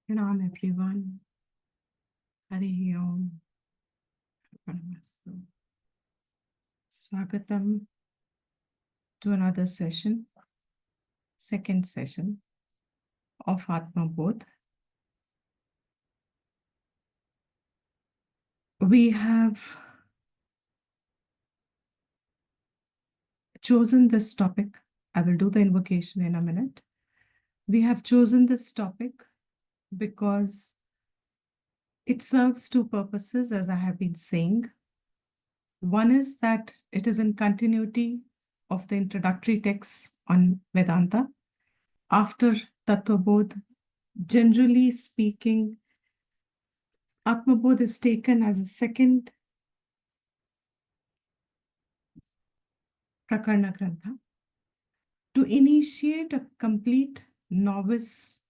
Pranam everyone. Hari Om. Paramastu. Swagatam to another session, second session of Atma Bodha. We have chosen this topic. I will do the invocation in a minute. We have chosen this topic because it serves two purposes, as I have been saying. One is that it is in continuity of the introductory texts on Vedanta. After Tattva Bodha, generally speaking, Atma Bodha is taken as a second Prakarna Grantha to initiate a complete novice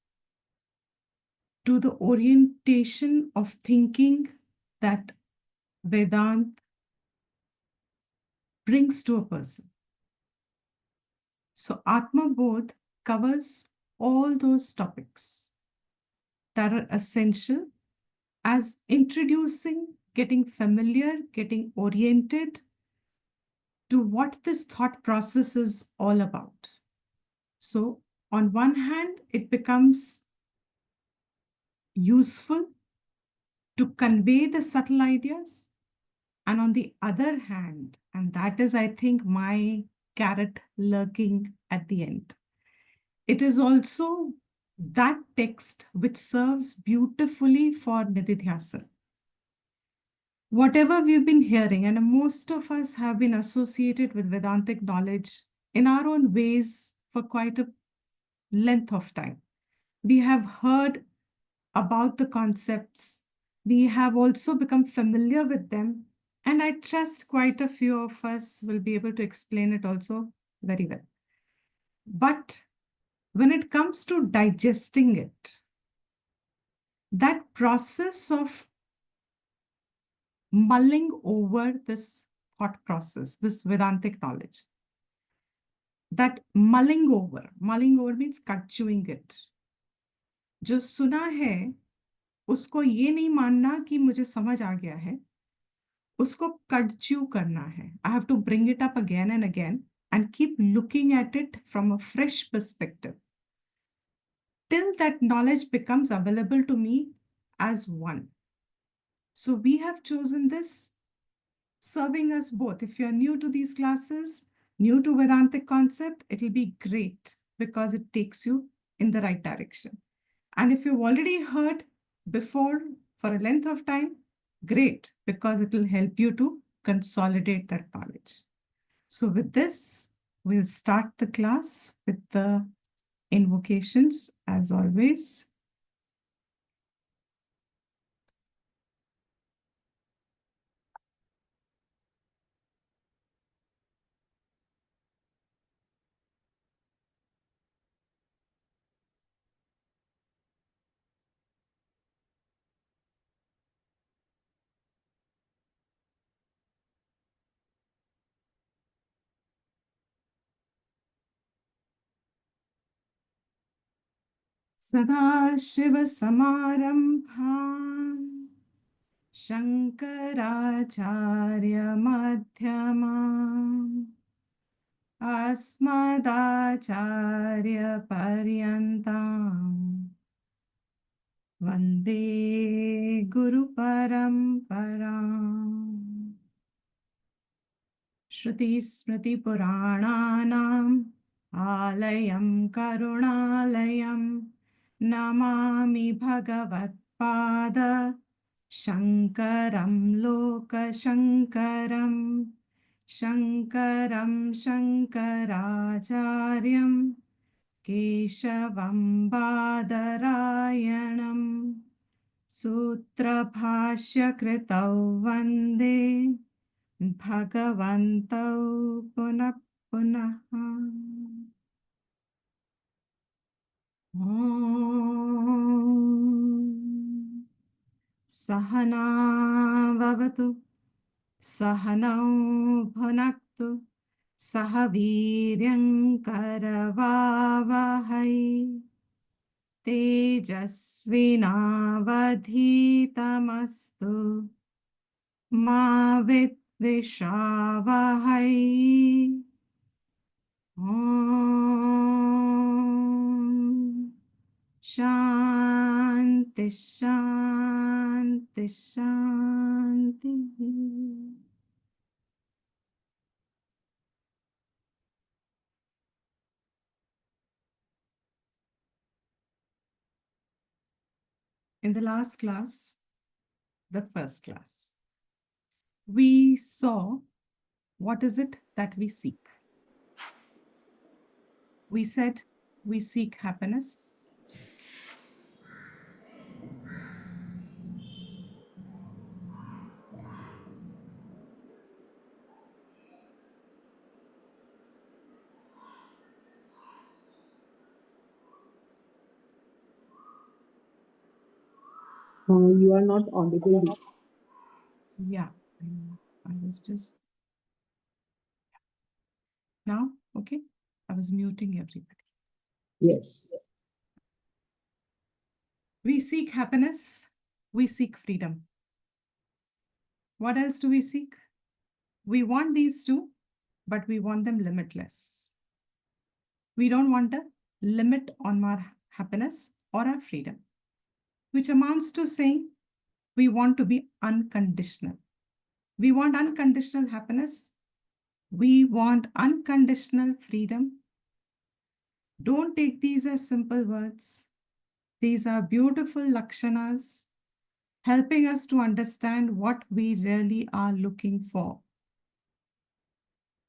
to the orientation of thinking that Vedanta brings to a person. So Atma Bodha covers all those topics that are essential as introducing, getting familiar, getting oriented to what this thought process is all about. So on one hand, it becomes useful to convey the subtle ideas. And on the other hand, and that is, I think, my carrot lurking at the end, it is also that text which serves beautifully for Nididhyasana. Whatever we've been hearing, and most of us have been associated with Vedantic knowledge in our own ways for quite a length of time. We have heard about the concepts. We have also become familiar with them. And I trust quite a few of us will be able to explain it also very well. But when it comes to digesting it, that process of mulling over this thought process, this Vedantic knowledge, that mulling over means cut chewing it. जो सुना है उसको ये नहीं मानना कि मुझे समझ आ गया है, उसको कट च्यू करना है. I have to bring it up again and again and keep looking at it from a fresh perspective till that knowledge becomes available to me as one. So we have chosen this, serving us both. If you're new to these classes, new to Vedantic concept, it'll be great because it takes you in the right direction. And if you've already heard before for a length of time, great, because it will help you to consolidate that knowledge. So with this, we'll start the class with the invocations as always. सदाशिवसमारम्भाम् शङ्कराचार्यमध्यमाम् अस्मदाचार्यपर्यन्ताम् वन्दे गुरुपरम्पराम्. श्रुतिस्मृतिपुराणानाम् आलयं करुणालयं नमामि भगवत्पाद शङ्करं लोकशङ्करं शङ्करं शङ्कराचार्यं केशवं बादरायणं सूत्रभाष्यकृतौ वन्दे भगवन्तौ पुनः पुनः. ॐ सहना भवतु सहनौ भुनक्तु सह वीर्यं करवावहै तेजस्विनावधीतमस्तु मा विद्विषावहै। ॐ शान्ति शान्ति शान्तिः। In the last class, the first class, we saw what is it that we seek. We said we seek happiness. You are not audible yet. Yeah, I was just now, okay? I was muting everybody. Yes. We seek happiness, we seek freedom. What else do we seek? We want these two, but we want them limitless. We don't want a limit on our happiness or our freedom, which amounts to saying we want to be unconditional. We want unconditional happiness. We want unconditional freedom. Don't take these as simple words. These are beautiful lakshanas helping us to understand what we really are looking for.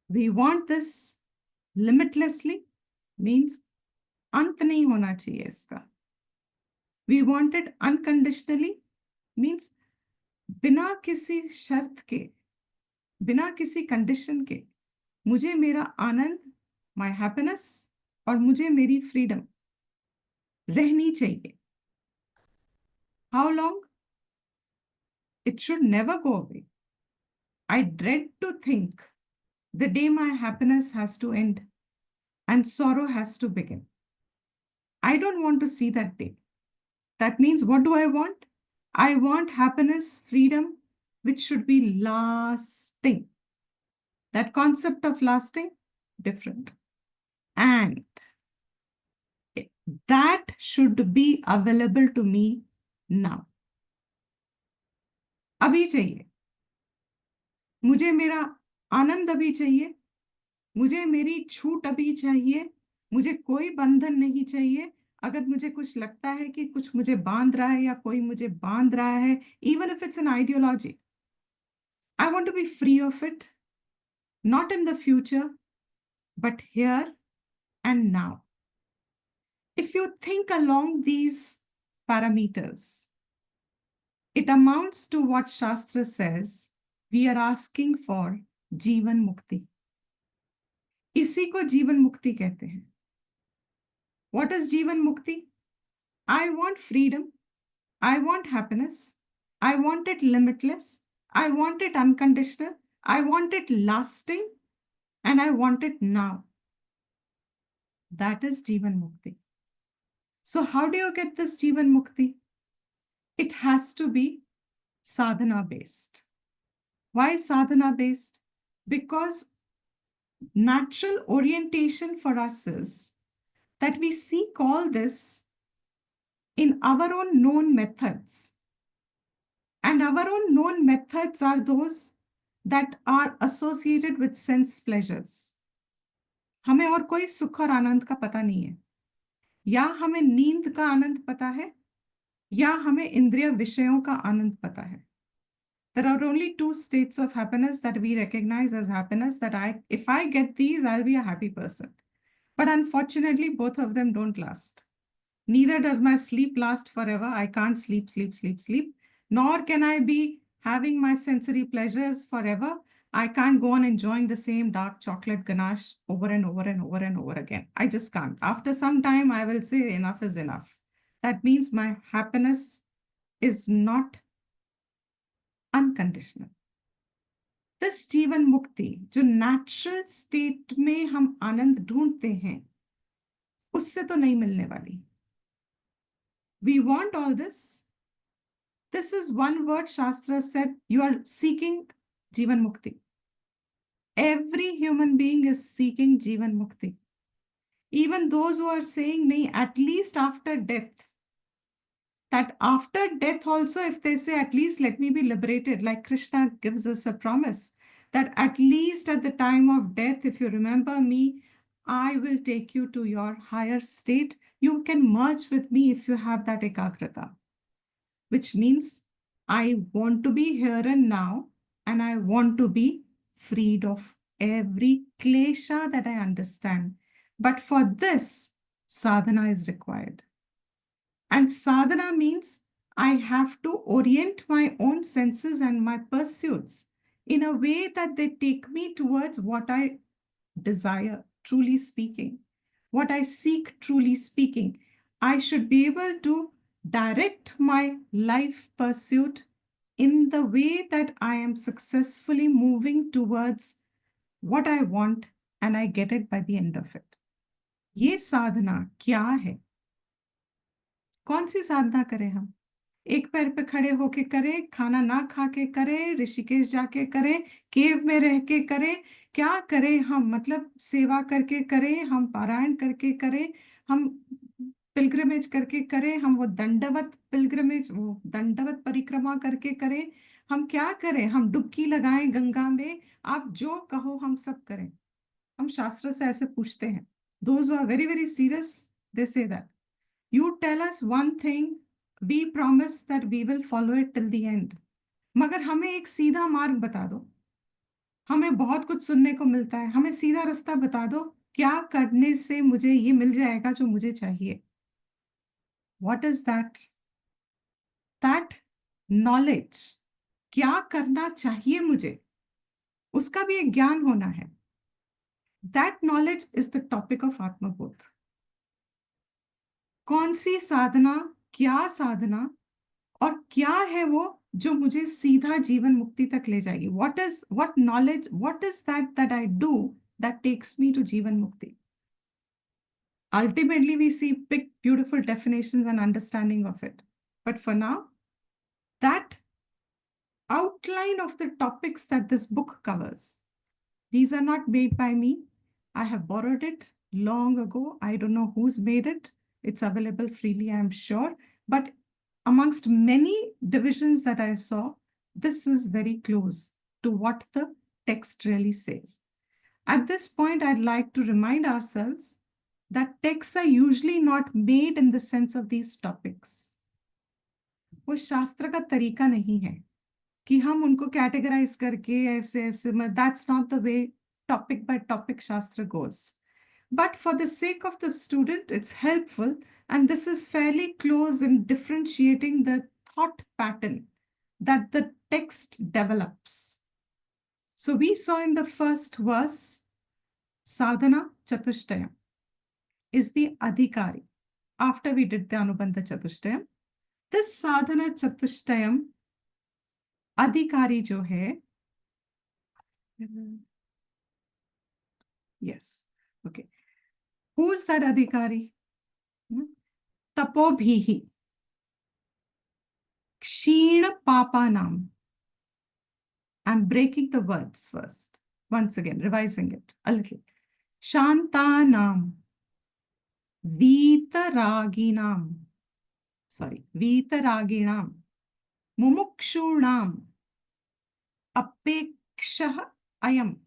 We want this limitlessly, means अंत नहीं होना चाहिए इसका. We want it unconditionally, means बिना किसी शर्त के, बिना किसी कंडीशन के मुझे मेरा आनंद, my happiness और मुझे मेरी freedom रहनी चाहिए. How long? It should never go away. I dread to think the day my happiness has to end and sorrow has to begin. I don't want to see that day. That means, what do I want? I want happiness, freedom, which should be lasting. That concept of lasting, different. And that should be available to me now. अभी चाहिए. मुझे मेरा आनंद अभी चाहिए. मुझे मेरी छूट अभी चाहिए. मुझे कोई बंधन नहीं चाहिए. अगर मुझे कुछ लगता है कि कुछ मुझे बांध रहा है या कोई मुझे बांध रहा है, even if it's an ideology, I want to be free of it, not in the future, but here and now. If you think along these parameters, it amounts to what Shastra says, we are asking for Jivan Mukti. इसी को जीवन मुक्ति कहते हैं. What is Jivan Mukti? I want freedom. I want happiness. I want it limitless. I want it unconditional. I want it lasting. And I want it now. That is Jivan Mukti. So how do you get this Jivan Mukti? It has to be sadhana based. Why sadhana based? Because natural orientation for us is that we seek all this in our own known methods. And our own known methods are those that are associated with sense pleasures. हमें और कोई सुख और आनंद का पता नहीं है. या हमें नींद का आनंद पता है, या हमें इंद्रिय विषयों का आनंद पता है. There are only two states of happiness that we recognize as happiness, that if I get these, I'll be a happy person. But unfortunately, both of them don't last. Neither does my sleep last forever. I can't sleep. Nor can I be having my sensory pleasures forever. I can't go on enjoying the same dark chocolate ganache over and over and over and over again. I just can't. After some time, I will say enough is enough. That means my happiness is not unconditional. This जीवन मुक्ति जो natural state में हम आनंद ढूंढते हैं, उससे तो नहीं मिलने वाली. We want all this. This is one word Shastra said, you are seeking Jivan Mukti. Every human being is seeking Jivan Mukti. Even those who are saying, nahi, at least after death, that after death also, if they say, at least let me be liberated, like Krishna gives us a promise, that at least at the time of death, if you remember me, I will take you to your higher state. You can merge with me if you have that ekagrata, which means I want to be here and now, and I want to be freed of every klesha that I understand. But for this, sadhana is required. And sadhana means I have to orient my own senses and my pursuits in a way that they take me towards what I desire, truly speaking, what I seek, truly speaking. I should be able to direct my life pursuit in the way that I am successfully moving towards what I want and I get it by the end of it. ये साधना क्या है? कौन सी साधना करें हम? एक पैर पे खड़े होके करें, खाना ना खा के करें, ऋषिकेश जाके करें, केव में रह के करें, क्या करें हम? मतलब सेवा करके करें, हम पारायण करके करें, हम पिलग्रिमेज करके करें, हम वो दंडवत पिलग्रिमेज, वो दंडवत परिक्रमा करके करें, हम क्या करें? हम डुबकी लगाएं गंगा में, आप जो कहो हम सब करें। हम शास्त्र से ऐसे पूछते हैं। Those who are very, very serious, they say that. You tell us one thing, we promise that we will follow it till the end. मगर हमें एक सीधा मार्ग बता दो। हमें बहुत कुछ सुनने को मिलता है, हमें सीधा रास्ता बता दो, क्या करने से मुझे ये मिल जाएगा जो मुझे चाहिए। What is that? That knowledge. क्या करना चाहिए मुझे, उसका भी एक ज्ञान होना है। That knowledge is the topic of Atma Bodha. कौन सी साधना, क्या साधना और क्या है वो जो मुझे सीधा जीवन मुक्ति तक ले जाएगी? What knowledge, what is that I do that takes me to जीवन मुक्ति? Ultimately, we see big, beautiful definitions and understanding of it. But for now, that outline of the topics that this book covers, these are not made by me. I have borrowed it long ago. I don't know who's made it. It's available freely, I'm sure. But amongst many divisions that I saw, this is very close to what the text really says. At this point, I'd like to remind ourselves that texts are usually not made in the sense of these topics. वो शास्त्र का तरीका नहीं है कि हम उनको categorise करके ऐसे ऐसे, that's not the way topic by topic Shastra goes. But for the sake of the student, it's helpful, and this is fairly close in differentiating the thought pattern that the text develops. So we saw in the first verse, sadhana chatushtayam is the adhikari. After we did the anubandha chatushtayam, this sadhana chatushtayam adhikari jo hai, yes, okay. Who's that adhikari? Tapobhihi. Kshina papanam. I'm breaking the words first. Once again, revising it a little. Shantanam. Vitaraginam. Sorry, Vitaraginam. Mumukshunam. Apekshaha ayam.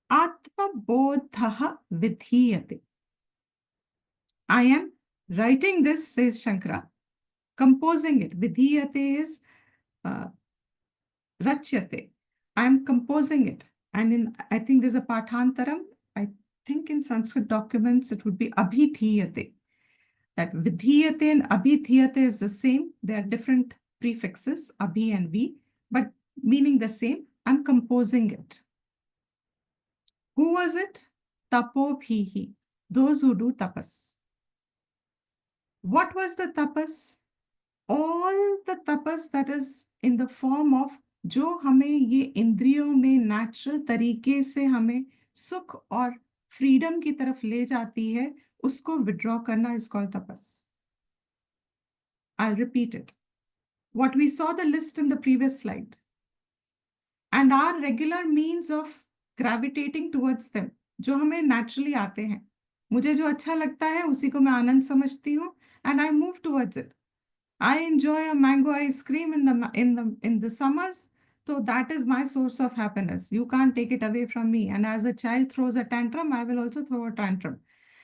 Atma Bodha vidhiyate. I am writing this, says Shankara, composing it. Vidhiyate is rachyate. I am composing it. And I think there's a pathantaram. I think in Sanskrit documents, it would be abhidhiyate. That vidhiyate and abhidhiyate is the same. They are different prefixes, abhi and vi, but meaning the same. I'm composing it. Who was it? Tapobhihi. Those who do tapas. What was the tapas? All the tapas that is in the form of जो हमें ये इंद्रियों में natural तरीके से हमें सुख और फ्रीडम की तरफ ले जाती है, उसको विड्रॉ करना इज कॉल्ड तपस. I'll repeat it. What we saw the list in the previous slide, and our regular means of gravitating towards them, जो हमें naturally आते हैं. मुझे जो अच्छा लगता है उसी को मैं आनंद समझती हूँ, and I move towards it. I enjoy a mango ice cream in the summers, so that is my source of happiness. You can't take it away from me. And as a child throws a tantrum, I will also throw a tantrum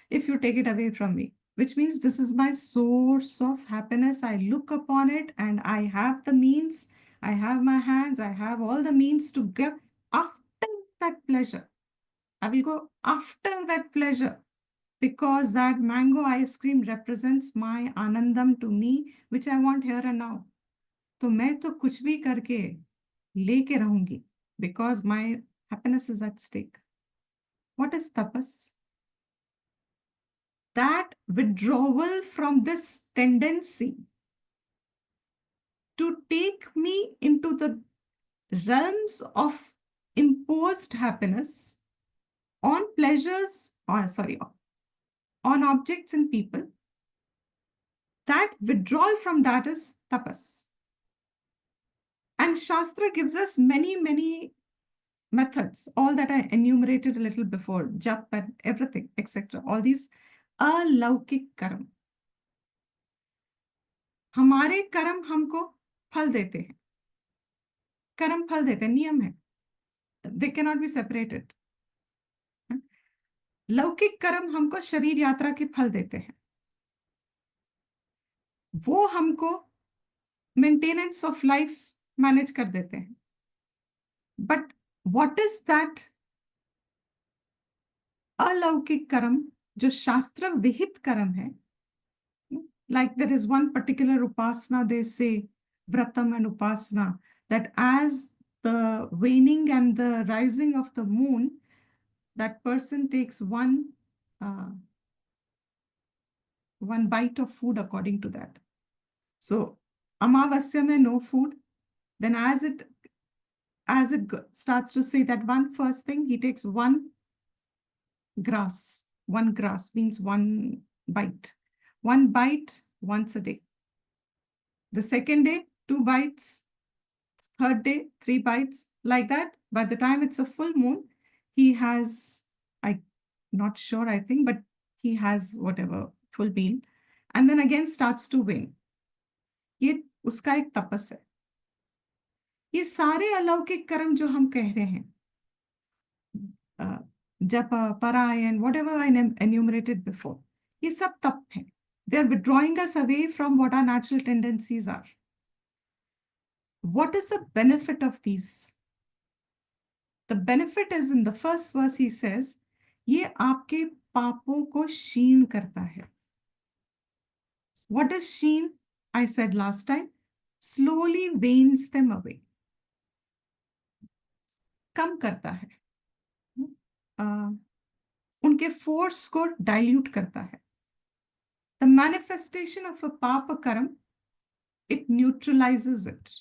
if you take it away from me, which means this is my source of happiness. I look upon it and I have the means, I have my hands, I have all the means to give after that pleasure. I will go after that pleasure because that mango ice cream represents my anandam to me, which I want here and now. तो मैं तो कुछ भी करके लेके रहूंगी because my happiness is at stake. What is tapas? That withdrawal from this tendency to take me into the realms of imposed happiness on pleasures, or sorry, on objects and people. That withdrawal from that is tapas. And Shastra gives us many, many methods, all that I enumerated a little before, jap and everything, etc. All these alaukik karma. हमारे कर्म हमको फल देते हैं. कर्म फल देते हैं, नियम है. They cannot be separated. लौकिक कर्म हमको शरीर यात्रा के फल देते हैं. वो हमको मेंटेनेंस ऑफ लाइफ मैनेज कर देते हैं. बट व्हाट इज दैट अलौकिक कर्म जो शास्त्र विहित कर्म है? Like there is one particular upasana, they say, vratam and upasana, that as the waning and the rising of the moon, that person takes one bite of food according to that. So, amavasya mein no food. Then as it starts to say that one first thing, he takes one grass. One grass means one bite. One bite once a day. The second day, 2 bites. Third day, 3 bites. Like that. By the time it's a full moon, he has, I'm not sure, I think, but he has whatever, full meal. And then again starts to wane. ये उसका एक तपस है. ये सारे अलौकिक कर्म जो हम कह रहे हैं, japa, parayan, whatever I enumerated before, ये सब तप है. They are withdrawing us away from what our natural tendencies are. What is the benefit of these? The benefit is in the first verse he says, ये आपके पापों को क्षीण करता है. What is क्षीण? I said last time, slowly wanes them away. कम करता है. उनके फोर्स को डाइल्यूट करता है. The manifestation of a papa karam, it neutralizes it.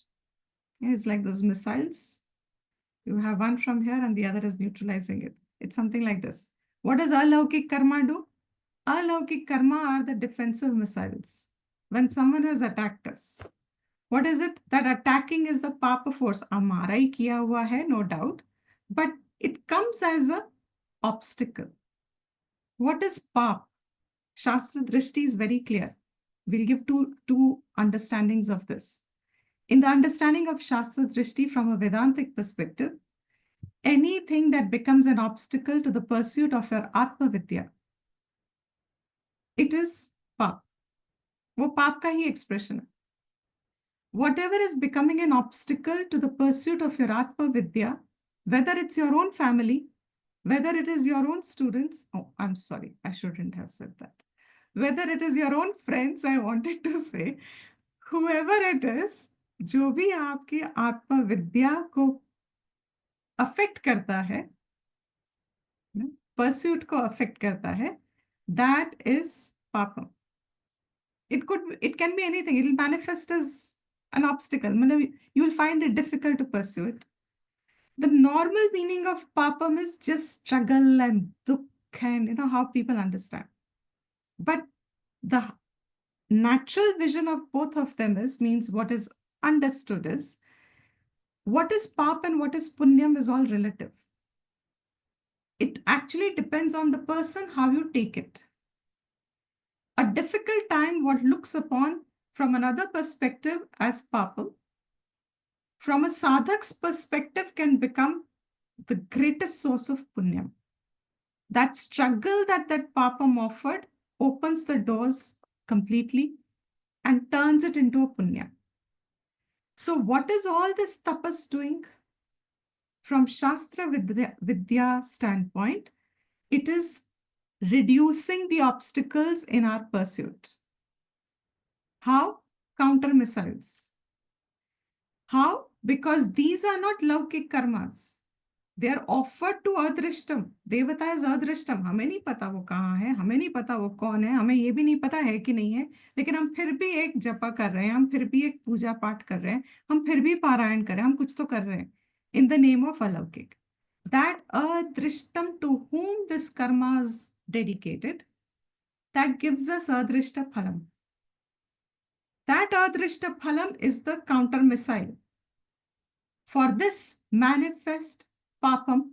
It's like those missiles. You have one from here and the other is neutralizing it. It's something like this. What does alaukik karma do? Alaukik karma are the defensive missiles. When someone has attacked us, what is it? That attacking is the papa force. Amara hi kiya hua hai, no doubt. But it comes as a obstacle. What is pap? Shastra Drishti is very clear. We'll give two understandings of this. In the understanding of Shastra Drishti from a Vedantic perspective, anything that becomes an obstacle to the pursuit of your Atma Vidya, it is pap. वो पाप का ही expression है. Whatever is becoming an obstacle to the pursuit of your Atma Vidya, whether it's your own family, whether it is your own students, oh, I'm sorry, I shouldn't have said that. Whether it is your own friends, I wanted to say, whoever it is, जो भी आपकी आत्मा विद्या को affect करता है, pursuit को affect करता है, that is पापम. It can be anything. It will manifest as an obstacle. You will find it difficult to pursue it. The normal meaning of papam is just struggle and dukh and how people understand. But the natural vision of both of them means what is understood is what is pap and what is punyam is all relative. It actually depends on the person how you take it. A difficult time, what looks upon from another perspective as papam, from a sadhak's perspective can become the greatest source of punyam. That struggle that papam offered opens the doors completely and turns it into a punya. So what is all this tapas doing? From Shastra Vidya standpoint, it is reducing the obstacles in our pursuit. How? Counter missiles. How? Because these are not laukik karmas. They are offered to Adrishtam. Devata is Adrishtam. हमें नहीं पता वो कहाँ है, हमें नहीं पता वो कौन है, हमें ये भी नहीं पता है कि नहीं है, लेकिन हम फिर भी एक जपा कर रहे हैं, हम फिर भी एक पूजा पाठ कर रहे हैं, हम फिर भी पारायण कर रहे हैं, हम कुछ तो कर रहे हैं in the name of alaukik. That Adrishtam to whom this karma is dedicated, that gives us Adrishta phalam. That Adrishta phalam is the counter missile. For this manifest papam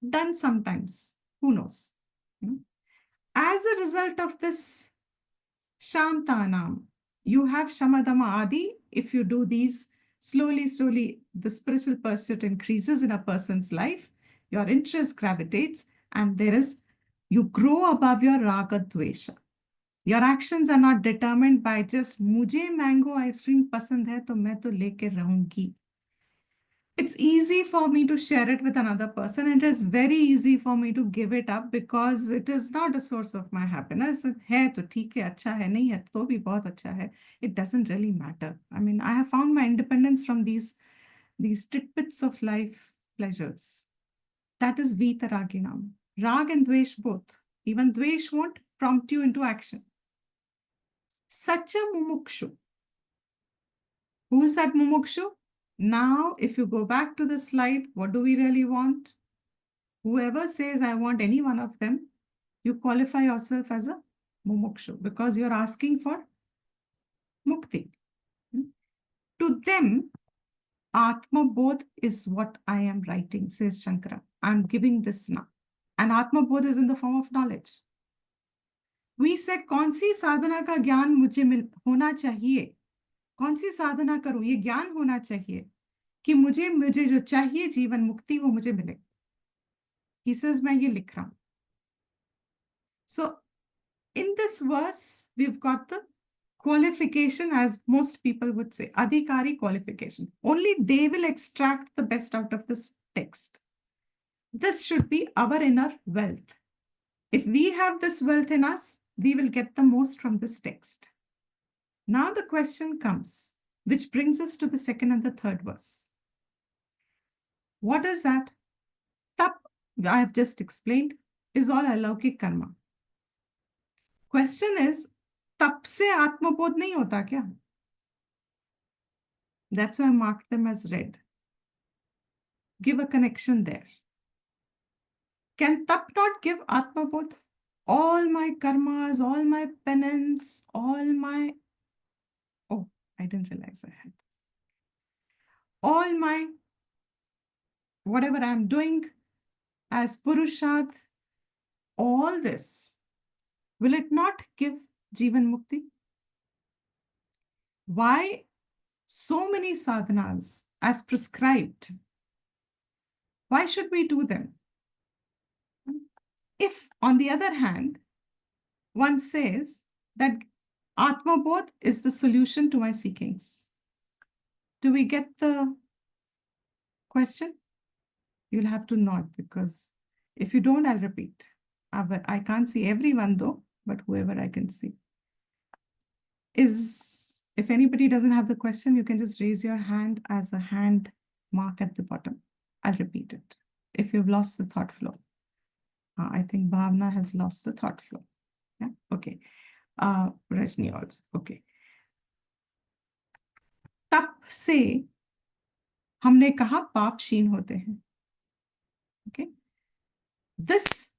done sometimes, who knows? As a result of this Shantanam, you have Shamadama Adi. If you do these slowly, the spiritual pursuit increases in a person's life, your interest gravitates, and you grow above your raga dvesha. Your actions are not determined by just mujhe mango ice cream pasand hai to main to leke rahungi. It's easy for me to share it with another person, and it is very easy for me to give it up because it is not a source of my happiness. है तो ठीक है, अच्छा है, नहीं है तो भी बहुत अच्छा है. It doesn't really matter. I mean, I have found my independence from these tidbits of life pleasures. That is Vitaraginam. Rag and Dvesh both. Even Dvesh won't prompt you into action. Such a mumukshu. Who is that mumukshu? Now, if you go back to the slide, what do we really want? Whoever says, I want any one of them, you qualify yourself as a mumukshu because you're asking for mukti. To them, Atma Bodha is what I am writing, says Shankara. I'm giving this now. And Atma Bodha is in the form of knowledge. We said, कौन सी साधना का ज्ञान मुझे होना चाहिए? कौन सी साधना करूं? ये ज्ञान होना चाहिए कि मुझे जो चाहिए जीवन मुक्ति वो मुझे मिले. He says, मैं ये लिख रहा हूं. So, in this verse, we've got the qualification, as most people would say, adhikari qualification. Only they will extract the best out of this text. This should be our inner wealth. If we have this wealth in us, we will get the most from this text. Now the question comes, which brings us to the second and the third verse. What is that? Tap, I have just explained, is all alaukik karma. Question is, तप से आत्मबोध नहीं होता क्या? That's why I marked them as red. Give a connection there. Can tap not give atmabodh? All my karmas, all my penance, all my... Oh, I didn't realize I had this. All my... whatever I'm doing as purusharth, all this, will it not give Jivan Mukti? Why so many sadhanas as prescribed? Why should we do them? If, on the other hand, one says that Atma Bodh is the solution to my seekings. Do we get the question? You'll have to nod because if you don't, I'll repeat. I can't see everyone though, but whoever I can see. If anybody doesn't have the question, you can just raise your hand as a hand mark at the bottom. I'll repeat it. If you've lost the thought flow. I think Bhavna has lost the thought flow. Yeah, okay. Rajni also, okay. तप से हमने कहा पाप क्षीण होते हैं. Okay. This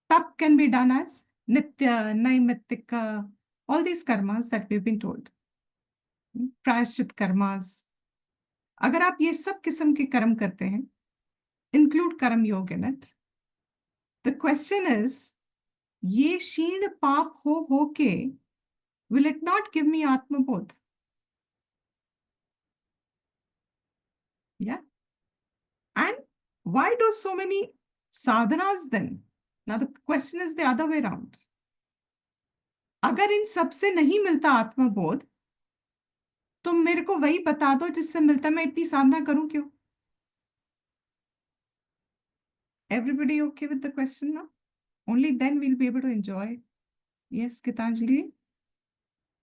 tap can be done as nitya, naimittika, All these karmas that we've been told. प्रायश्चित karmas, अगर आप ये सब किस्म के कर्म करते हैं, include कर्म योग in it, the question is, ये क्षीण पाप हो के will it not give me Atmabodh? Yeah. And why do so many sadhanas then? Now the question is the other way around. अगर इन सब से नहीं मिलता आत्मबोध, तो मेरे को वही बता दो जिससे मिलता, मैं इतनी साधना करूं क्यों? Everybody okay with the question now? Only then we'll be able to enjoy. Yes, Gitanjali?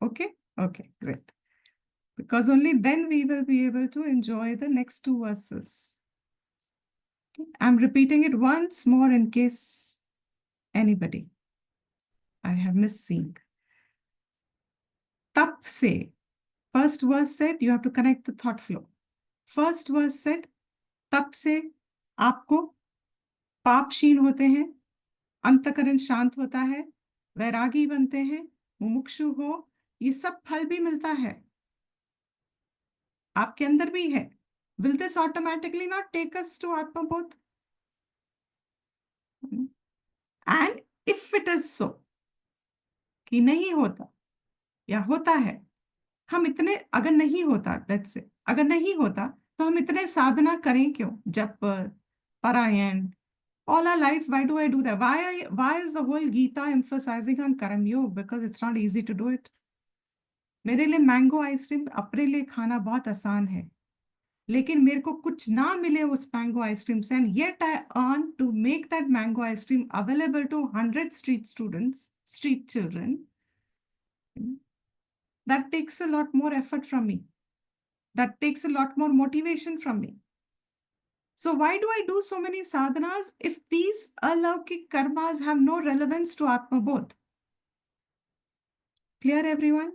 Okay? Okay, great. Because only then we will be able to enjoy the next two verses. Okay? I'm repeating it once more in case anybody I have missed seeing. Tap se. First verse said you have to connect the thought flow. First verse said तप से आपको पाप क्षीण होते हैं, अंतःकरण शांत होता है, वैरागी बनते हैं, मुमुक्षु हो, ये सब फल भी मिलता है, आपके अंदर भी है. Will this automatically not take us to Atmabodh? And if it is so कि नहीं होता या होता है, हम इतने, अगर नहीं होता, लेट्स से अगर नहीं होता तो हम इतने साधना करें क्यों? जप, पारायण, all our life, why do I do that? Why is the whole Gita emphasizing on Karam Yoga? Because it's not easy to do it. मेरे लिए मैंगो आइसक्रीम अपने लिए खाना बहुत आसान है, लेकिन मेरे को कुछ ना मिले उस मैंगो आइसक्रीम से, and yet I earn to make that mango ice cream available to 100 street students, street children. That takes a lot more effort from me. That takes a lot more motivation from me. So why do I do so many sadhanas if these alaukik karmas have no relevance to Atma Bodh? Clear, everyone?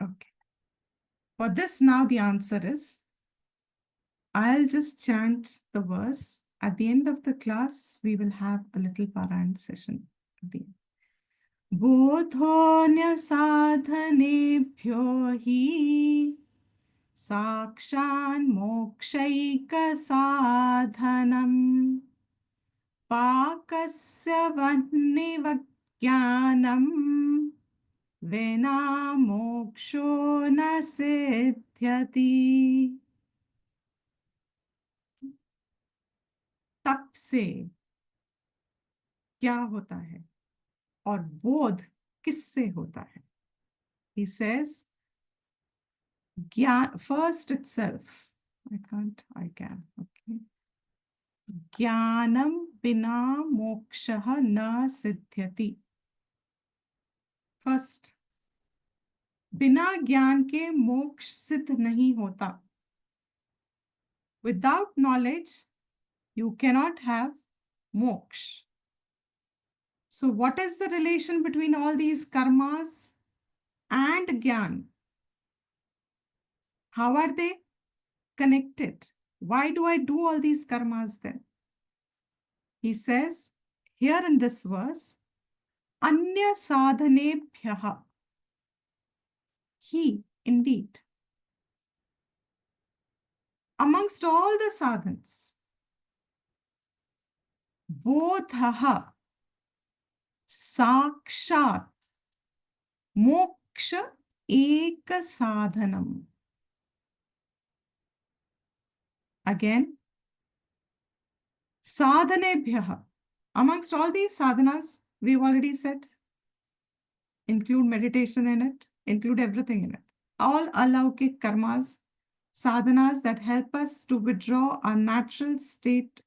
Okay. For this now the answer is, I'll just chant the verse. At the end of the class, we will have a little Parayan session. At the end. बोधोऽन्य साधनेभ्यो हि साक्षान् मोक्षैकसाधनम् पाकस्य वह्निवज्ञानम् विना मोक्षो न सिद्ध्यति. तप से क्या होता है और बोध किससे होता है? He says, ज्ञान, first itself, I can, okay. ज्ञानम बिना मोक्षः न सिद्ध्यति. फर्स्ट, बिना ज्ञान के मोक्ष सिद्ध नहीं होता. Without knowledge, you cannot have moksha. So what is the relation between all these karmas and Gyan? How are they connected? Why do I do all these karmas then? He says here in this verse, Anya sadhanebhyaha. He, indeed, amongst all the sadhans, bodhaha, sakshat, moksha eka sadhanam. Again, sadhanebhyaha. Amongst all these sadhanas, we've already said, include meditation in it, include everything in it. All alaukik karmas, sadhanas that help us to withdraw our natural state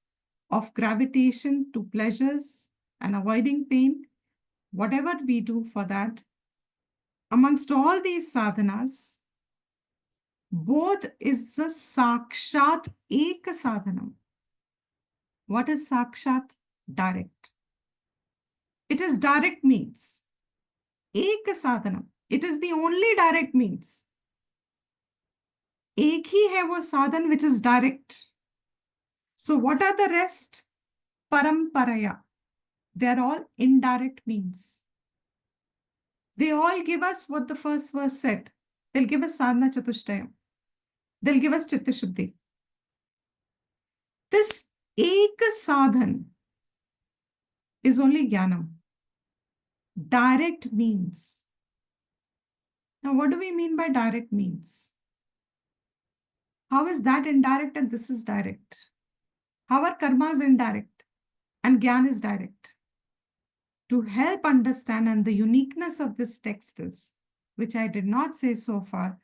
of gravitation to pleasures and avoiding pain, whatever we do for that. Amongst all these sadhanas, Bodh is the sakshat eka sadhanam. What is sakshat? Direct. It is direct means. Eka sadhanam. It is the only direct means. एक ही है वो साधन which is direct. So what are the rest? Paramparaya. They are all indirect means. They all give us what the first verse said. They'll give us sadhana chatushtayam. They'll give us chitta shuddhi. This ek sadhan is only jnanam. Direct means. Now, what do we mean by direct means? How is that indirect and this is direct? How are karmas indirect and jnana is direct? To help understand, and the uniqueness of this text is, which I did not say so far,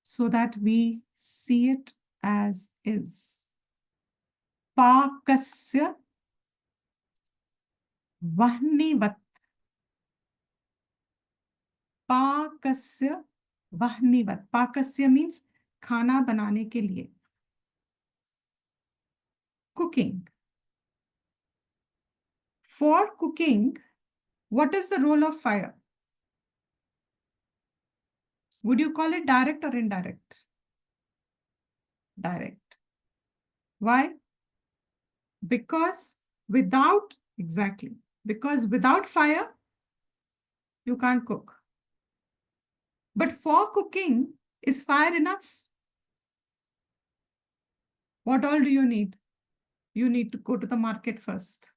so that we see it as is. Pakasya vahnivat. Pakasya vahnivat. Pakasya means खाना बनाने के लिए. Cooking. For cooking, what is the role of fire? Would you call it direct or indirect? Direct. Why? Because without fire, you can't cook. But for cooking, is fire enough? What all do you need? You need to go to the market first.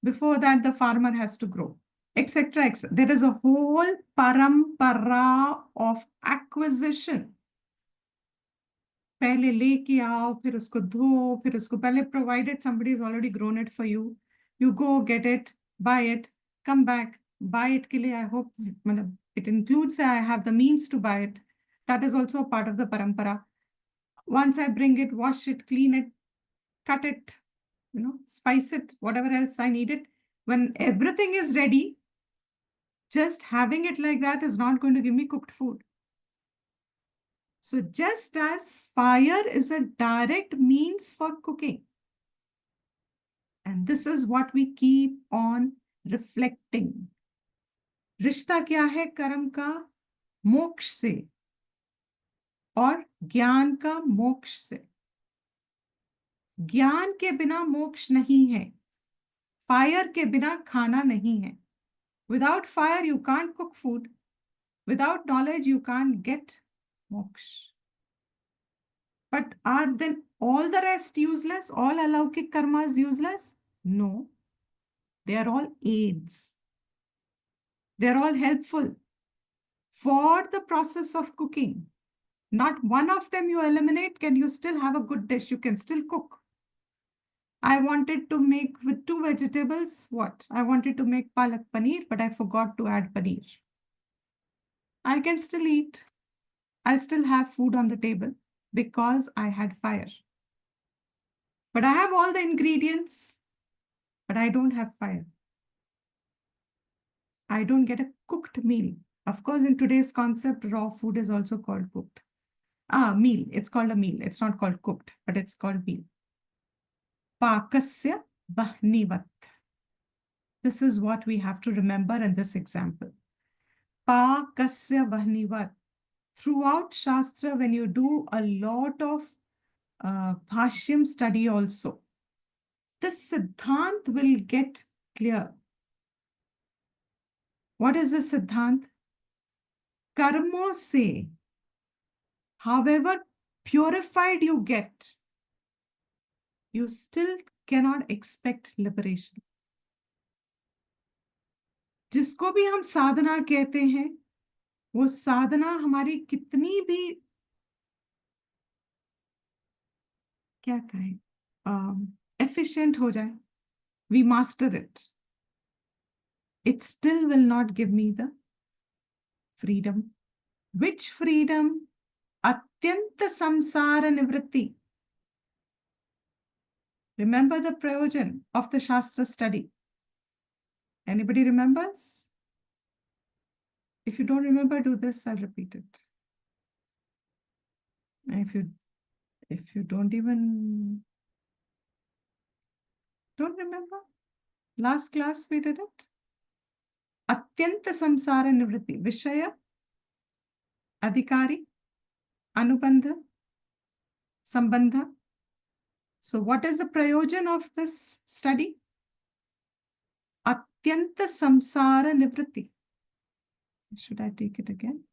Before that, the farmer has to grow, etc. etc. There is a whole parampara of acquisition. पहले लेके आओ, फिर उसको धो, फिर उसको पहले provided somebody has already grown it for you. You go get it, buy it, come back, buy it के लिए I hope it includes that I have the means to buy it. That is also a part of the parampara. Once I bring it, wash it, clean it, cut it, spice it, whatever else I need it. When everything is ready, just having it like that is not going to give me cooked food. So just as fire is a direct means for cooking, and this is what we keep on reflecting. रिश्ता क्या है कर्म का मोक्ष से और ज्ञान का मोक्ष से. ज्ञान के बिना मोक्ष नहीं है. फायर के बिना खाना नहीं है. Without fire, you can't cook food. Without knowledge, you can't get moksha. But are then all the rest useless? All alaukik karmas useless? No. They are all aids. They are all helpful for the process of cooking. Not one of them you eliminate, can you still have a good dish? You can still cook. I wanted to make with 2 vegetables. What? I wanted to make palak paneer, but I forgot to add paneer. I can still eat. I'll still have food on the table because I had fire. But I have all the ingredients, but I don't have fire. I don't get a cooked meal. Of course, in today's concept, raw food is also called cooked. Meal. It's called a meal. It's not called cooked, but it's called meal. Pakasya bahnivat. This is what we have to remember in this example. Pakasya bahnivat. Throughout Shastra, when you do a lot of Bhashyam study also, this Siddhant will get clear. What is the Siddhant? Karmo se, however purified you get, you still cannot expect liberation. जिसको भी हम साधना कहते हैं, वो साधना हमारी कितनी भी क्या कहें efficient हो जाए, we master it, it still will not give me the freedom. Which freedom? Atyanta samsara nivritti. Remember the prayojan of the Shastra study. Anybody remembers? If you don't remember, do this, I'll repeat it. And if you don't remember, last class we did it. Atyanta samsara nivritti. Vishaya, adhikari, anubandha, sambandha, So what is the prayojan of this study? Atyanta samsara nivritti. Should I take it again?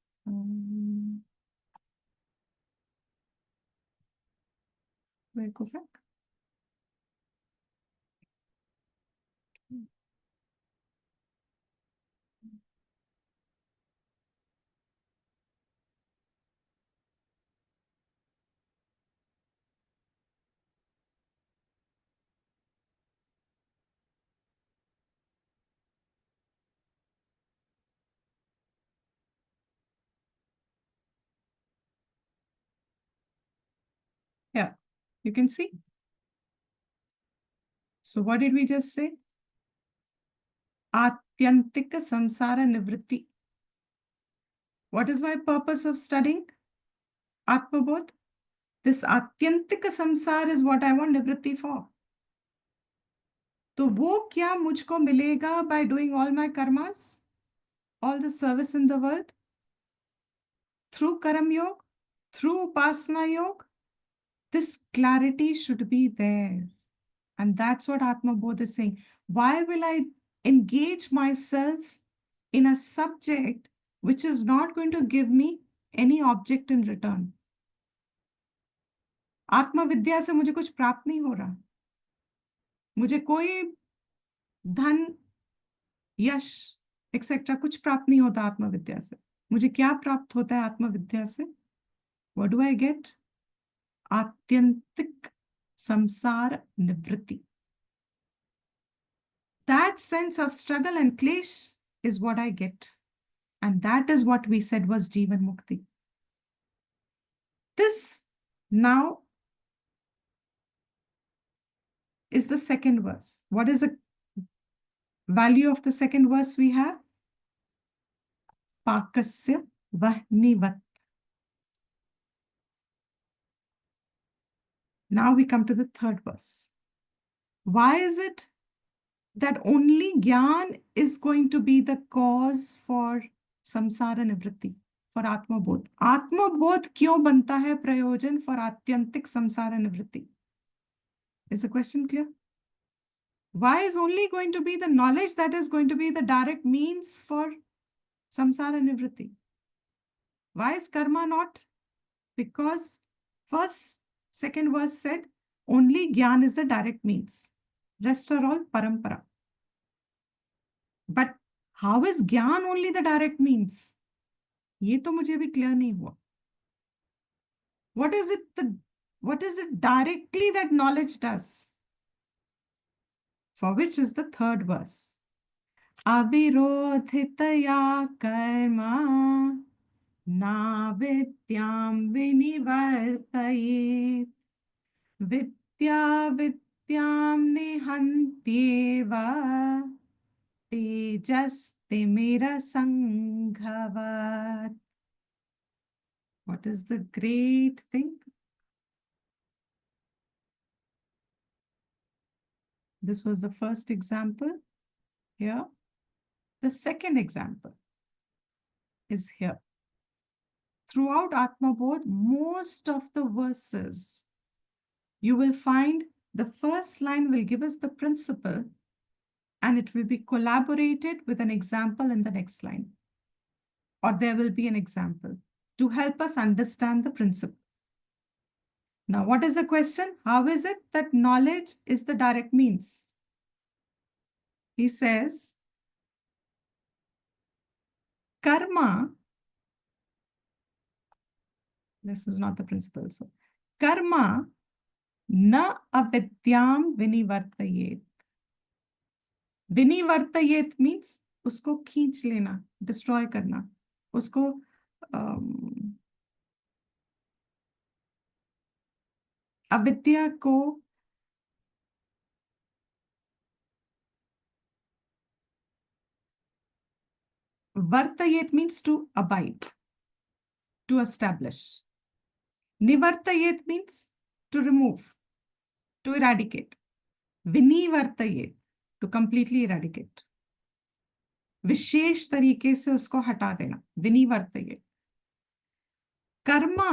Where go back? Yeah, you can see. So what did we just say? Atyantika samsara nivritti. What is my purpose of studying Atma Bodha? This Atyantika samsara is what I want nivritti for. तो वो क्या मुझको मिलेगा by doing all my karmas, all the service in the world, through Karam Yoga, through Upasana Yoga? This clarity should be there. And that's what Atma Bodha is saying. Why will I engage myself in a subject which is not going to give me any object in return? आत्म विद्या से मुझे कुछ प्राप्त नहीं हो रहा, मुझे कोई धन, यश एक्सेट्रा कुछ प्राप्त नहीं होता आत्म विद्या से. मुझे क्या प्राप्त होता है आत्म विद्या से? What do I get? आत्यंतिक samsara nivritti. That sense of struggle and klesh is what I get. And that is what we said was Jivan Mukti. This now is the second verse. What is the value of the second verse we have? Pakasya vahnivat. Now we come to the third verse. Why is it that only Gyan is going to be the cause for samsara nivritti, for Atma Bodh? Atma Bodh क्यों बनता है प्रयोजन for आत्यंतिक samsara nivritti? Is the question clear? Why is only going to be the knowledge that is going to be the direct means for samsara nivritti? Why is karma not? Because second verse said only Gyan is the direct means. Rest are all parampara. But how is Gyan only the direct means? ये तो मुझे भी clear नहीं हुआ. What is it directly that knowledge does? For which is the third verse. Avirodhitaya karma na vidyam vinivartayet vidya vidyam nihantyeva tejastimira sanghavat. What is the great thing? This was the first example here. The second example is here. Throughout Atma Bodh, most of the verses, you will find the first line will give us the principle and it will be collaborated with an example in the next line. Or there will be an example to help us understand the principle. Now, what is the question? How is it that knowledge is the direct means? He says, karma, this is not the principle. So, karma na avidyam vinivartayet. Vinivartayet means उसको खींच लेना, destroy करना, उसको अविद्या को vartayet means to abide, to establish. Nivartayet means to remove, to eradicate. Vinivartayet, to completely eradicate. विशेष तरीके से उसको हटा देना, विनिवर्तयेत. कर्मा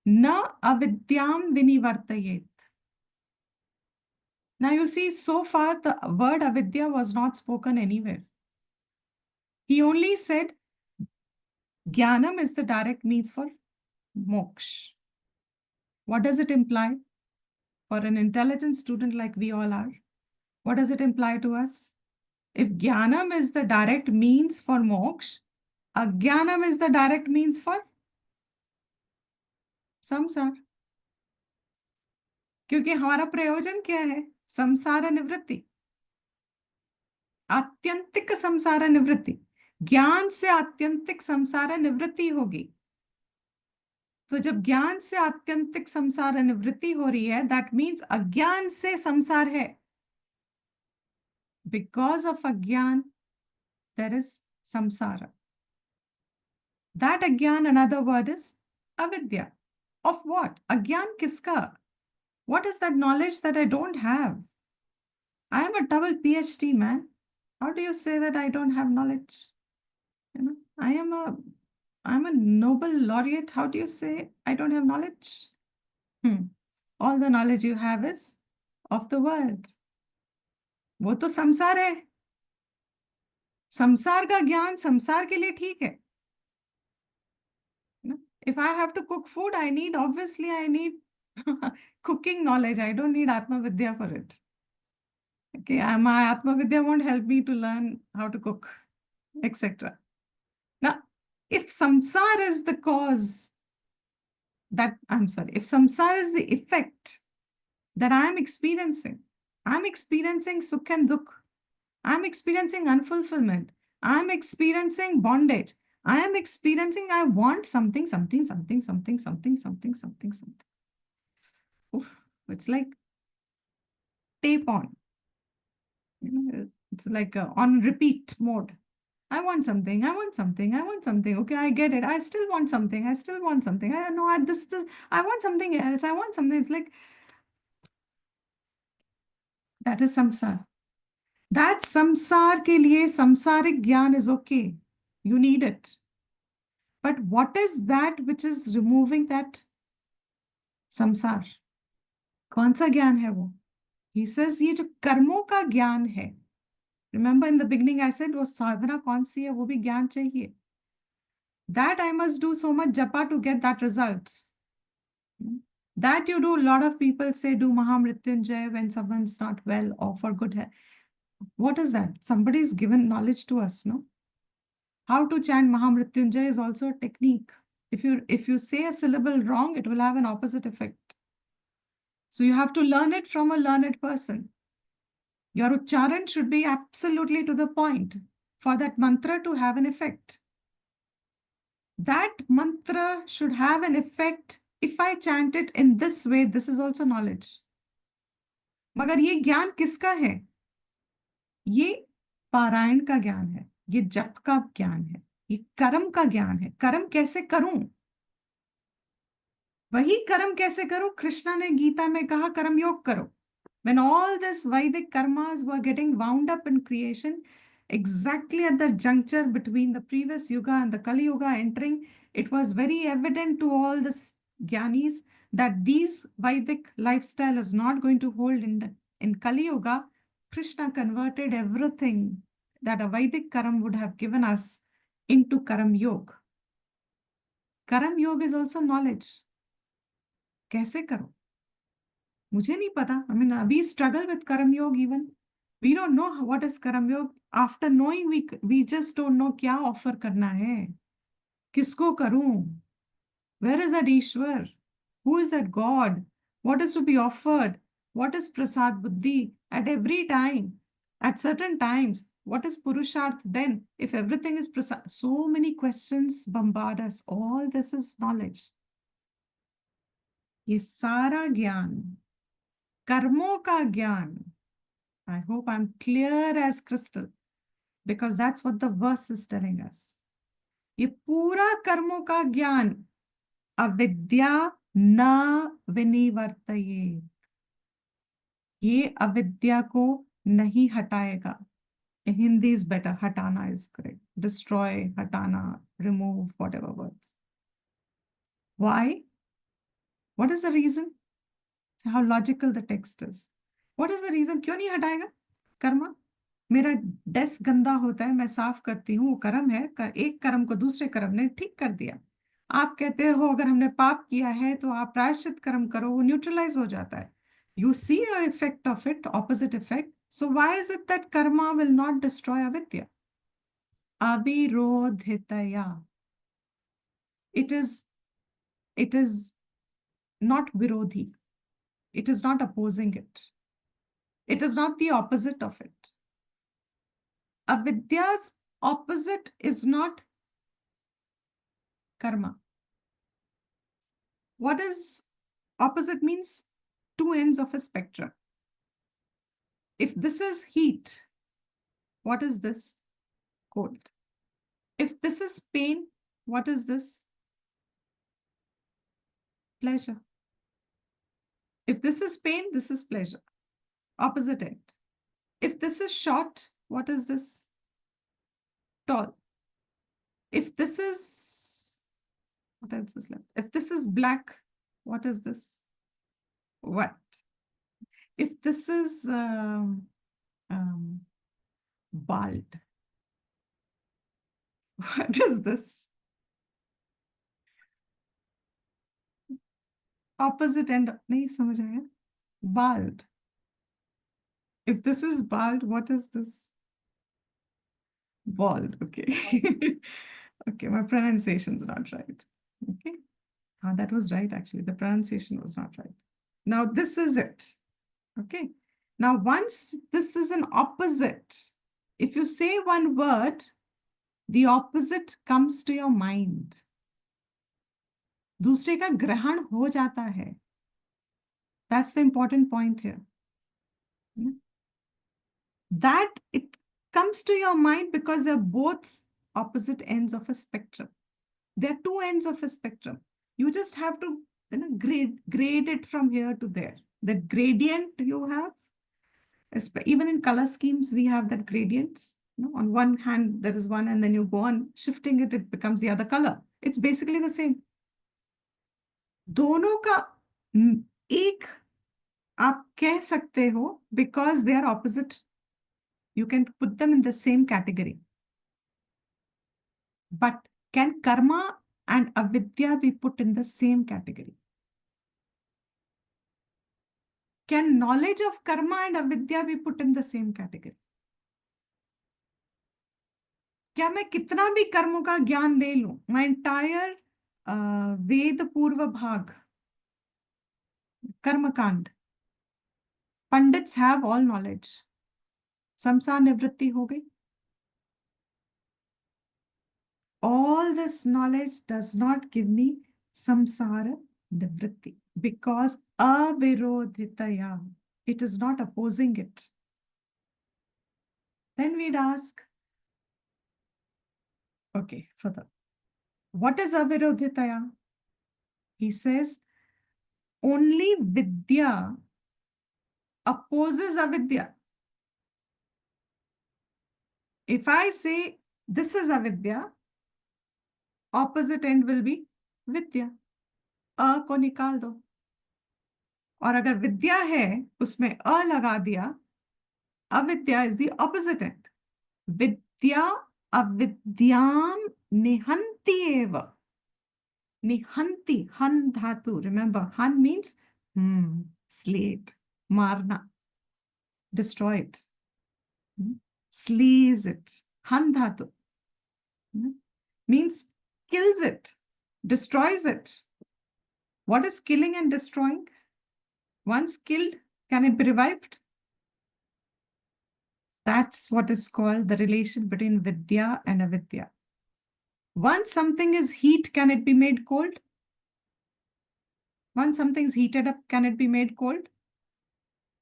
न अविद्याम विनिवर्तयेत. Now you see, so far the word avidya was not spoken anywhere. He only said jnanam is the direct means for moksha. What does it imply? For an intelligent student like we all are, what does it imply to us? If jnanam is the direct means for moksha, ajnanam is the direct means for samsara. क्योंकि हमारा प्रयोजन क्या है? संसार निवृत्ति, आत्यंतिक संसार निवृत्ति। ज्ञान से आत्यंतिक संसार निवृत्ति होगी। तो जब ज्ञान से आत्यंतिक संसार निवृत्ति हो रही है, दैट मीन्स अज्ञान से संसार है। Because of ajnana there is samsara. That ajnana, another word is avidya. Of what? Ajnan kiska? What is that knowledge that I don't have? I am a double PhD, man. How do you say that I don't have knowledge? You know, I'm a Nobel laureate. How do you say I don't have knowledge? All the knowledge you have is of the world. वो तो संसार है। संसार का ज्ञान संसार के लिए ठीक है। If I have to cook food, obviously I need cooking knowledge. I don't need Atma Vidya for it. Okay, my Atma Vidya won't help me to learn how to cook, etc. Now, if samsara is the cause, if samsara is the effect that I'm experiencing sukh and dukh, I'm experiencing unfulfillment, I'm experiencing bondage, I want something. Oof, it's like tape on. It's like on repeat mode. I want something. Okay, I get it. I still want something. I know I want something else. I want something. It's like, that is samsara. That samsara ke liye samsaric gyan is okay. You need it. But what is that which is removing that samsara? कौन सा ज्ञान है वो? He says ये जो कर्मों का ज्ञान है. Remember in the beginning I said वो साधना कौन सी है? वो भी ज्ञान चाहिए. That I must do so much japa to get that result. That you do, a lot of people say do Mahamrityunjay when someone's not well or for good health. What is that? Somebody's given knowledge to us, no? How to chant Mahamrityunjay is also a technique. If you say a syllable wrong, it will have an opposite effect. So you have to learn it from a learned person. Your ucharan should be absolutely to the point for that mantra to have an effect. That mantra should have an effect if I chant it in this way. This is also knowledge. मगर ये ज्ञान किसका है? ये पारायण का ज्ञान है, ये जप का ज्ञान है, ये कर्म का ज्ञान है. कर्म कैसे करूं? वही कर्म कैसे करूं? कृष्णा ने गीता में कहा कर्म योग करो. When all this Vedic karmas were getting wound up in creation, exactly at the juncture between the previous yuga and the Kali Yuga entering, it was very evident to all the Gyanis that these Vedic lifestyle is not going to hold in Kali Yuga. Krishna converted everything that a Vedic karam would have given us into Karam Yoga. Karam Yoga is also knowledge. कैसे करो? मुझे नहीं पता. I mean, we struggle with Karam Yoga even. We don't know what is Karam Yoga. After knowing, we just don't know क्या offer करना है. किसको करूं? Where is that Ishwar? Who is that God? What is to be offered? What is Prasad Buddhi? At every time, at certain times, what is Purusharth then? If everything is Prasad, so many questions bombard us. All this is knowledge. ये सारा ज्ञान, कर्मों का ज्ञान. I hope I'm clear as crystal, because that's what the verse is telling us. ये पूरा कर्मों का ज्ञान अविद्या न विनिवर्तये. ये अविद्या को नहीं हटाएगा. In Hindi is better. Hatana is correct. Destroy, hatana, remove, whatever words. Why? What is the reason? So how logical the text is. What is the reason? क्यों नहीं हटाएगा कर्मा? मेरा डेस्क गंदा होता है, मैं साफ करती हूँ, वो कर्म है। एक कर्म को दूसरे कर्म ने ठीक कर दिया। आप कहते हो अगर हमने पाप किया है तो आप प्रायश्चित कर्म करो, वो न्यूट्रलाइज हो जाता है। You see a effect of it, opposite effect. So why is it that karma will not destroy अविद्या? अविरोधितया। It is, it is not virodhi. It is not opposing it. It is not the opposite of it. Avidya's opposite is not karma. What is opposite means? Two ends of a spectrum. If this is heat, what is this? Cold. If this is pain, what is this? Pleasure. If this is pain, this is pleasure. Opposite end. If this is short, what is this? Tall. If this is, what else is left? If this is black, what is this? White. If this is bald, what is this? Opposite end. नहीं समझ आया? Bald. If this is bald, what is this? Bald. Okay. Okay, my pronunciation is not right. Okay. That was right, actually. The pronunciation was not right. Now, this is it. Okay. Now, once this is an opposite, if you say one word, the opposite comes to your mind. दूसरे का ग्रहण हो जाता है. That's the important point here. That it comes to your mind because they're both opposite ends of a spectrum. They're two ends of a spectrum. You just have to grade it from here to there. The gradient you have, even in color schemes, we have that gradients. On one hand, there is one, and then you go on shifting it, it becomes the other color. It's basically the same. दोनों का एक आप कह सकते हो because they are opposite. You can put them in the same category. But can karma and avidya be put in the same category? Can knowledge of karma and avidya be put in the same category? क्या मैं कितना भी कर्मों का ज्ञान ले लूं, my entire वेद पूर्व भाग, कर्मकांड, पंडित्स हैव ऑल नॉलेज, संसार निवृत्ति हो गई? All this knowledge does not give me samsara nivritti because avirodhitaya, it is not opposing it. Then we'd ask, okay, further, what is avirodhitaya? He says, only vidya opposes avidya. If I say this is avidya, opposite end will be vidya. अ को निकाल दो, और अगर विद्या है उसमें अ लगा दिया, अविद्या इज द ऑपोजिट एंड. विद्या अविद्याम निहंति एव. निहंति, हन धातु. रिमेंबर, हन मीन्स स्लेट, मारना, destroy it, slays it. Han dhatu means kills it, destroys it. What is killing and destroying? Once killed, can it be revived? That's what is called the relation between vidya and avidya. Once something is heat, can it be made cold? Once something is heated up, can it be made cold?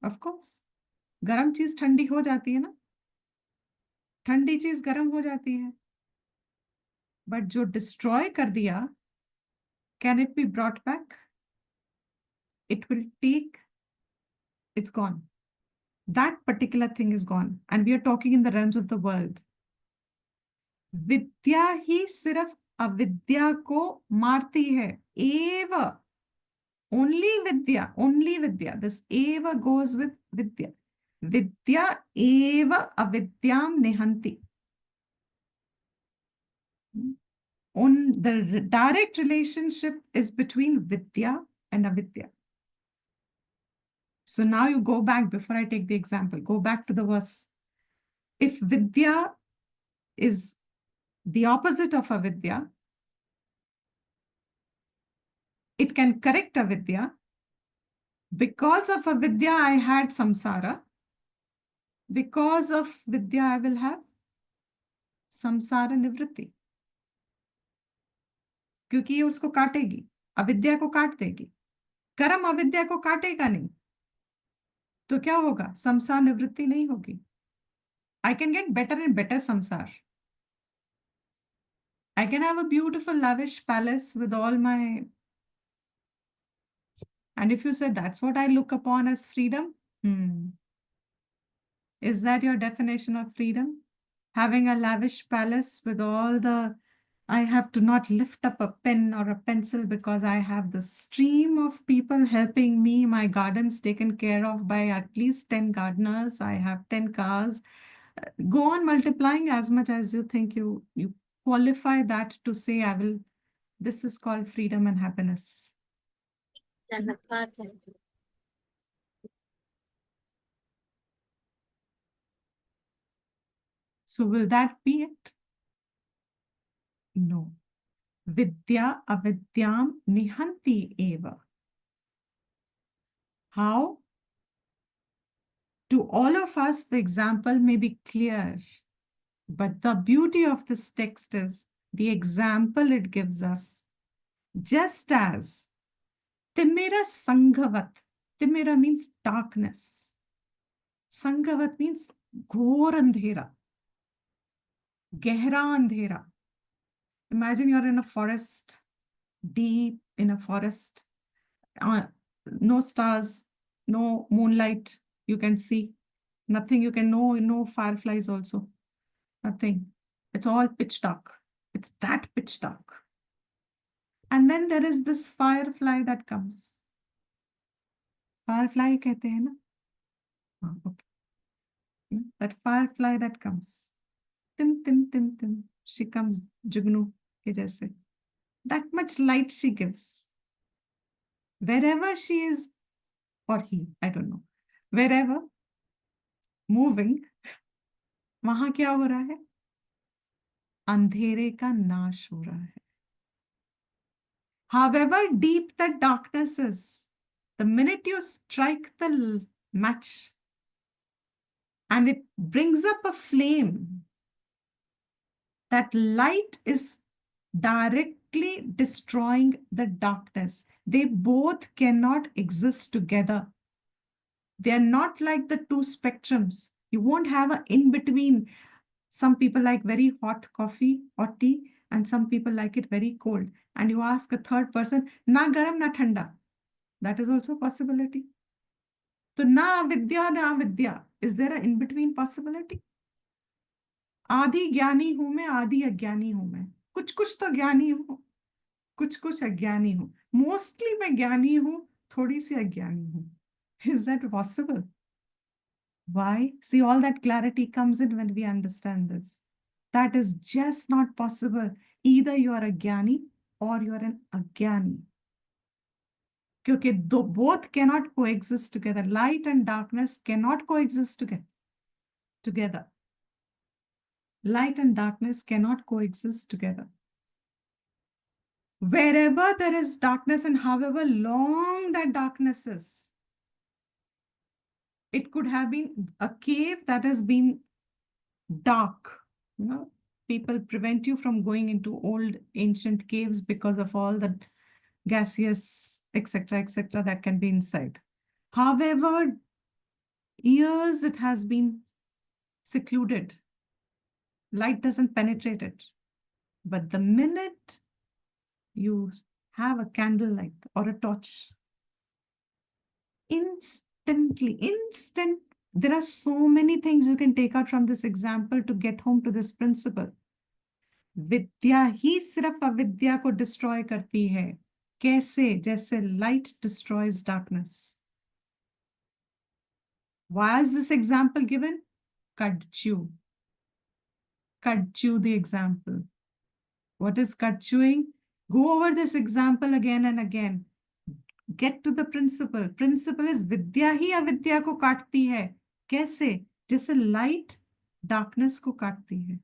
Of course. गरम चीज ठंडी हो जाती है ना, ठंडी चीज गरम हो जाती है. बट जो डिस्ट्रॉय कर दिया, can it be brought back? It will take, it's gone. That particular thing is gone. And we are talking in the realms of the world. विद्या ही सिर्फ अविद्या को मारती है. एव, Only Vidya, only Vidya. This eva goes with Vidya. Vidya eva avidyam nihanti. The direct relationship is between Vidya and avidya. So now you go back, before I take the example, go back to the verse. If Vidya is the opposite of avidya, it can correct avidya. Because of avidya, I had samsara. Because of vidya, I will have samsara nivritti. क्योंकि ये उसको काटेगी, अविद्या को काट देगी. कर्म अविद्या को काटेगा नहीं, तो क्या होगा? संसार निवृत्ति नहीं होगी. I can get better and better samsar. I can have a beautiful, lavish palace with all my. And if you say that's what I look upon as freedom, is that your definition of freedom? Having a lavish palace with all the. I have to not lift up a pen or a pencil because I have the stream of people helping me, my gardens taken care of by at least 10 gardeners. I have 10 cars. Go on multiplying as much as you think you qualify that to say, I will. This is called freedom and happiness. So will that be it? No. Vidya avidyam nihanti eva. How? To all of us, the example may be clear, but the beauty of this text is the example it gives us. Just as Timira Sanghavat, Timira means darkness. Sanghavat means ghor andhera, gehra andhera. Imagine you're in a forest, deep in a forest, no stars, no moonlight you can see, nothing you can know, no fireflies also, nothing. It's all pitch dark. It's that pitch dark. And then there is this firefly that comes. Firefly कहते हैं ना? Okay. That firefly that comes. Tim, tim, tim, tim. She comes Jugnu ke jaise. That much light she gives. Wherever she is, or he, I don't know. Wherever, moving, वहां क्या हो रहा है? अंधेरे का नाश हो रहा है. However deep that darkness is, the minute you strike the match and it brings up a flame, that light is directly destroying the darkness. They both cannot exist together. They are not like the two spectrums. You won't have an in-between. Some people like very hot coffee or tea, and some people like it very cold. And you ask a third person, na garam na thanda. That is also a possibility. So na vidya na vidya. Is there an in-between possibility? आधी ज्ञानी हूं मैं, आधी अज्ञानी हूं मैं. कुछ कुछ तो ज्ञानी हूं, कुछ अज्ञानी हूं. मोस्टली मैं ज्ञानी हूं, थोड़ी सी अज्ञानी हूं. Is that possible? Why? See, all that clarity comes in when we understand this. That is just not possible. Either you are a jnani or you are an ajnani. Because both cannot coexist together. Light and darkness cannot coexist together. Light and darkness cannot coexist together. Wherever there is darkness and however long that darkness is, it could have been a cave that has been dark. You know, people prevent you from going into old ancient caves because of all the gaseous, etc., that can be inside. However, years it has been secluded. Light doesn't penetrate it. But the minute you have a candlelight or a torch, instant, there are so many things you can take out from this example to get home to this principle. विद्या ही सिर्फ अविद्या को destroy करती है. कैसे? जैसे light destroys darkness. Why is this example given? Kudchu. Kudchu the example. What is kudchuing? Go over this example again and again. Get to the principle. Principle is विद्या ही अविद्या को काटती है. कैसे? जैसे light darkness को काटती है.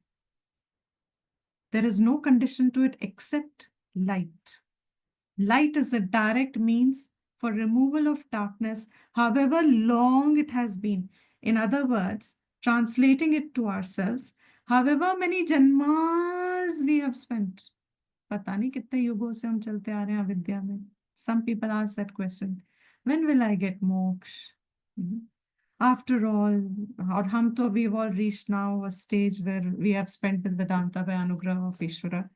There is no condition to it except light. Light is the direct means for removal of darkness, however long it has been. In other words, translating it to ourselves, however many janmas we have spent. पता नहीं कितने युगों से हम चलते आ रहे हैं अविद्या में. Some people ask that question. When will I get moksha? After all, और हम तो we've all reached now a stage where we have spent with Vedanta by Anugrah of Ishvara.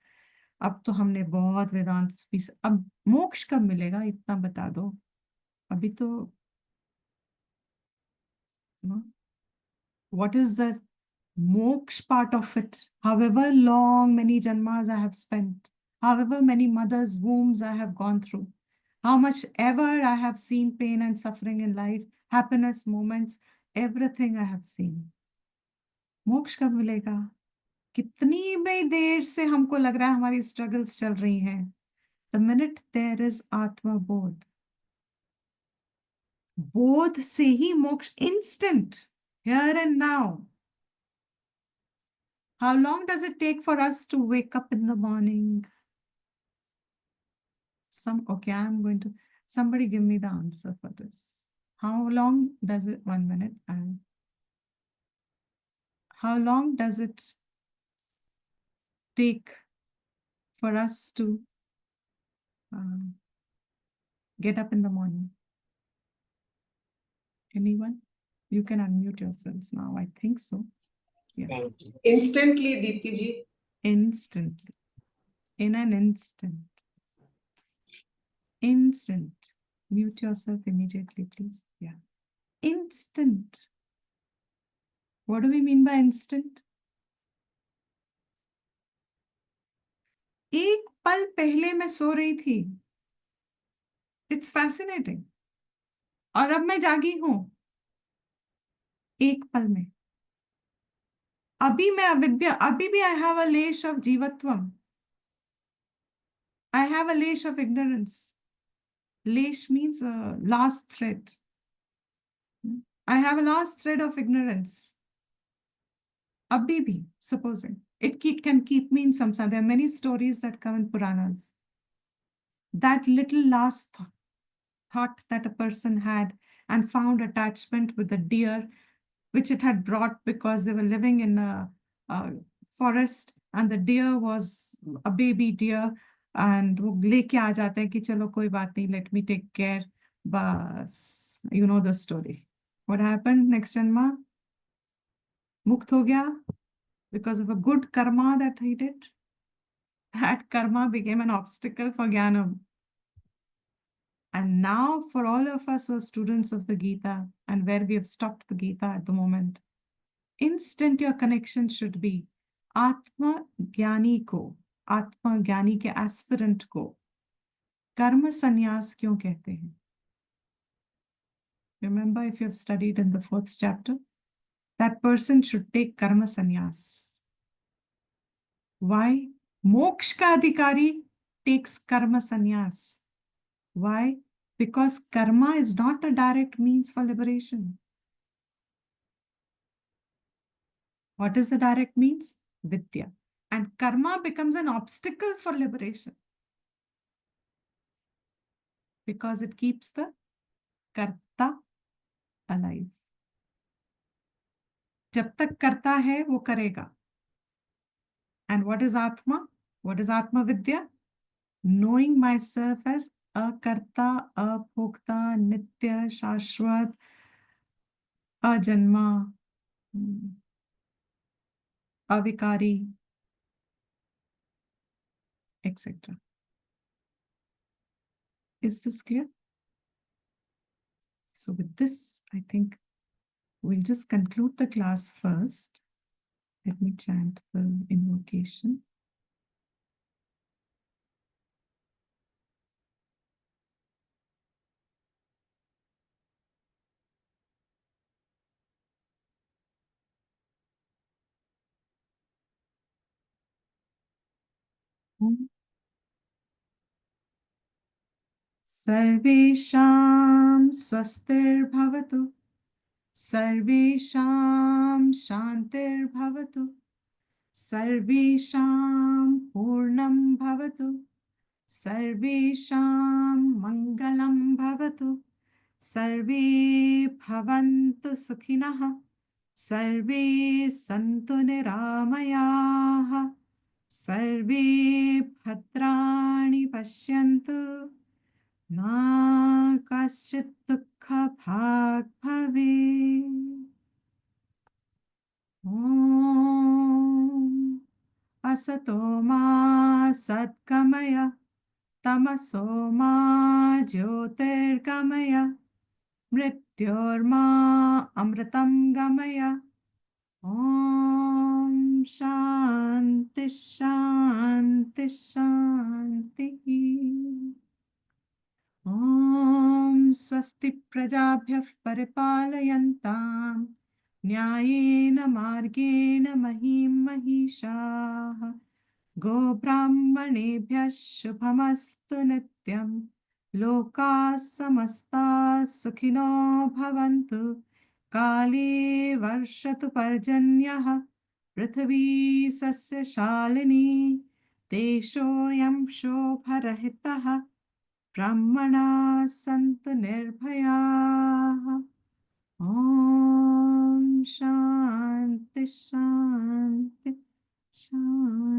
अब तो हमने बहुत वेदांत भी. अब मोक्ष कब मिलेगा इतना बता दो. अभी तो what is the moksha part of it? However long many janmas I have spent, however many mothers' wombs I have gone through, how much ever I have seen pain and suffering in life, happiness moments, everything I have seen. मोक्ष कब मिलेगा? कितनी भी देर से हमको लग रहा है हमारी स्ट्रगल्स चल रही हैं. The minute there is Atma Bodha, बोध से ही मोक्ष, instant, here and now. How long does it take for us to wake up in the morning? Okay, I'm going to, somebody give me the answer for this. How long does it, 1 minute, how long does it take for us to get up in the morning? Anyone? You can unmute yourselves now. I think so. Yeah. Instantly, Deepti ji. Instantly. In an instant. Instant. Mute yourself immediately, please. Yeah. Instant. What do we mean by instant? एक पल पहले मैं सो रही थी. It's fascinating. और अब मैं जागी हूं. एक पल में. अभी मैं अविद्या, अभी भी I have a lesh of जीवत्वम. I have a lesh of ignorance. Lesh means a last thread. I have a last thread of ignorance. Abhi bhi, supposing. Can keep me in samsara. There are many stories that come in Puranas. That little last thought that a person had and found attachment with the deer, which it had brought because they were living in a forest and the deer was a baby deer and वो लेके आ जाते हैं कि चलो कोई बात नहीं, let me take care. बस, you know the story. What happened next janma? Mukt ho gaya because of a good karma that he did. That karma became an obstacle for Jnanam. And now for all of us who are students of the Gita and where we have stopped the Gita at the moment, instant your connection should be Atma Jnani ko, Atma Jnani ke aspirant ko, karma sannyas kyun कहते हैं? Remember, if you have studied in the 4th chapter, that person should take karma sannyas. Why? Moksha ka adhikari takes karma sannyas. Why? Because karma is not a direct means for liberation. What is the direct means? Vidya. And karma becomes an obstacle for liberation. Because it keeps the karta alive. जब तक करता है वो करेगा. And what is Atma? What is Atma Vidya? Knowing myself as akarta, apokta, nitya, shashwat, ajanma, avikari, etc. Is this clear? So with this, I think we'll just conclude the class first. Let me chant the invocation. सर्वेषां स्वस्तिर्भवतु, सर्वेषां शान्तिर्भवतु, सर्वेषां पूर्णं भवतु, सर्वेषां मङ्गलं भवतु, सर्वे भवन्तु सुखिनः, सर्वे सन्तु निरामयाः, सर्वे भद्राणि पश्यन्तु, मा कश्चित् दुःखभाग् भवेत्। ॐ असतो मा सद्गमय, तमसो मा ज्योतिर्गमय, मृत्योर्मा अमृतं गमय। ॐ शान्ति शान्ति शान्तिः। ॐ स्वस्ति प्रजाभ्यः परिपालयन्तां न्यायेन मार्गेण महीं महिषाः, गोब्राह्मणेभ्यः शुभमस्तु नित्यं, लोकाः समस्ताः सुखिनो भवन्तु, काले वर्षतु पर्जन्यः, पृथिवी सस्यशालिनी, देशोऽयं शोभरहितः, ब्राह्मणाः सन्तु निर्भयाः। ॐ शान्ति शान्ति शान्ति।